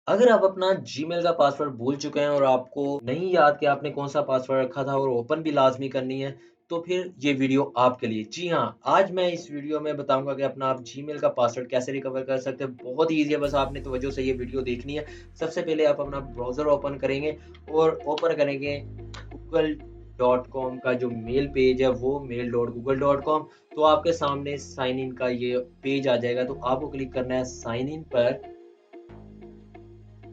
अगर आप अपना जीमेल का पासवर्ड भूल चुके हैं और आपको नहीं याद कि आपने कौन-सा पासवर्ड रखा था और ओपन भी लाज़मी करनी है, तो फिर ये वीडियो आपके लिए। जी हाँ, आज मैं इस वीडियो में बताऊँगा कि अपना आप जीमेल का पासवर्ड कैसे रिकवर कर सकते हैं। बहुत ही ईज़ी है, बस आपने तवज्जो से ये वीडियो देखनी है। सबसे पहले आप अपना ब्राउज़र ओपन करेंगे और ओपन करेंगे google.com का जो मेल पेज है वो mail.google.com। तो आपके सामने साइन इन का ये पेज आ जाएगा, तो आपको क्लिक करना है साइन इन पर।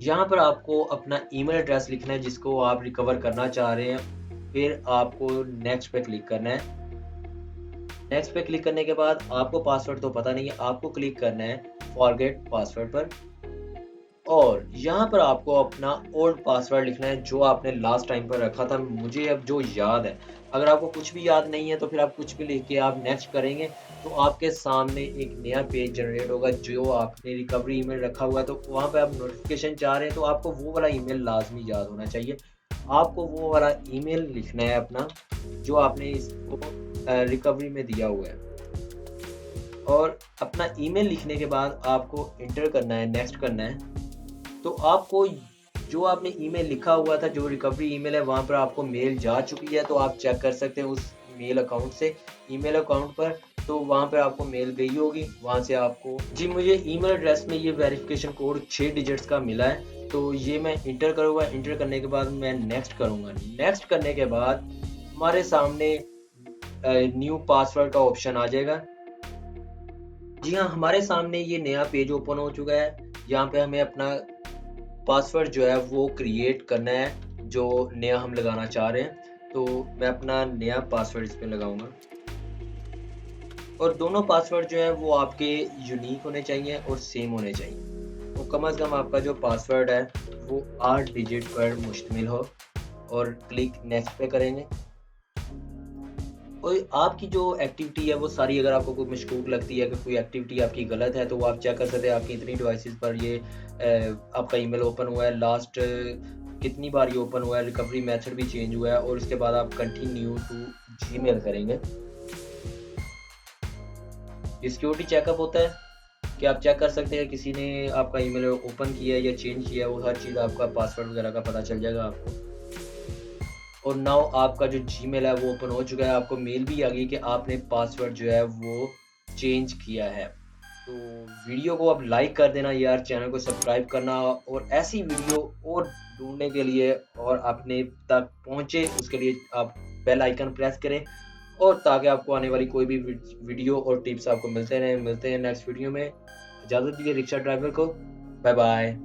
यहाँ पर आपको अपना ईमेल एड्रेस लिखना है जिसको आप रिकवर करना चाह रहे हैं। फिर आपको नेक्स्ट पे क्लिक करना है। नेक्स्ट पे क्लिक करने के बाद आपको पासवर्ड तो पता नहीं है, आपको क्लिक करना है फॉरगेट पासवर्ड पर। और यहाँ पर आपको अपना ओल्ड पासवर्ड लिखना है जो आपने लास्ट टाइम पर रखा था। मुझे अब जो याद है, अगर आपको कुछ भी याद नहीं है तो फिर आप कुछ भी लिख के आप नेक्स्ट करेंगे, तो आपके सामने एक नया पेज जनरेट होगा जो आपने रिकवरी ईमेल रखा हुआ है। तो वहाँ पे आप नोटिफिकेशन चाह रहे हैं तो आपको वो वाला ईमेल लाजमी याद होना चाहिए। आपको वो वाला ईमेल लिखना है अपना, जो आपने इसको रिकवरी में दिया हुआ है। और अपना ईमेल लिखने के बाद आपको इंटर करना है, नेक्स्ट करना है। तो आपको जो आपने ईमेल लिखा हुआ था, जो रिकवरी ईमेल है, वहाँ पर आपको मेल जा चुकी है, तो आप चेक कर सकते हैं उस मेल अकाउंट से, ईमेल अकाउंट पर। तो वहाँ पे आपको मेल गई होगी, वहाँ से आपको जी, मुझे ईमेल एड्रेस में ये वेरिफिकेशन कोड 6 डिजिट्स का मिला है, तो ये मैं इंटर करूँगा। इंटर करने के बाद मैं नेक्स्ट करूँगा। नेक्स्ट करने के बाद हमारे सामने न्यू पासवर्ड का ऑप्शन आ जाएगा। जी हाँ, हमारे सामने ये नया पेज ओपन हो चुका है। यहाँ पे हमें अपना पासवर्ड जो है वो क्रिएट करना है, जो नया हम लगाना चाह रहे हैं। तो मैं अपना नया पासवर्ड इस पे लगाऊँगा। और दोनों पासवर्ड जो हैं वो आपके यूनिक होने चाहिए और सेम होने चाहिए। तो कम से कम आपका जो पासवर्ड है वो 8 डिजिट पर मुश्तमिल हो। और क्लिक नेक्स्ट पे करेंगे। और आपकी जो एक्टिविटी है वो सारी, अगर आपको कोई मशकूक लगती है कि कोई एक्टिविटी आपकी गलत है, तो वो आप चेक कर सकते हैं आपकी इतनी डिवाइसेस पर ये आपका ईमेल ओपन हुआ है, लास्ट कितनी बार ये ओपन हुआ है, रिकवरी मेथड भी चेंज हुआ है। और उसके बाद आप कंटिन्यू टू जीमेल करेंगे। ये सिक्योरिटी चेकअप होता है कि आप चेक कर सकते हैं किसी ने आपका ईमेल ओपन किया है या चेंज किया है, वो हर चीज़ आपका पासवर्ड वगैरह का पता चल जाएगा आपको। और नाउ आपका जो जीमेल है वो ओपन हो चुका है, आपको मेल भी आ गई कि आपने पासवर्ड जो है वो चेंज किया है। तो वीडियो को अब लाइक कर देना यार, चैनल को सब्सक्राइब करना, और ऐसी वीडियो और ढूँढने के लिए और अपने तक पहुँचे उसके लिए आप बेल आइकन प्रेस करें, और ताकि आपको आने वाली कोई भी वीडियो और टिप्स आपको मिलते रहें। मिलते हैं नेक्स्ट वीडियो में। इजाज़त दीजिए रिक्शा ड्राइवर को। Bye bye.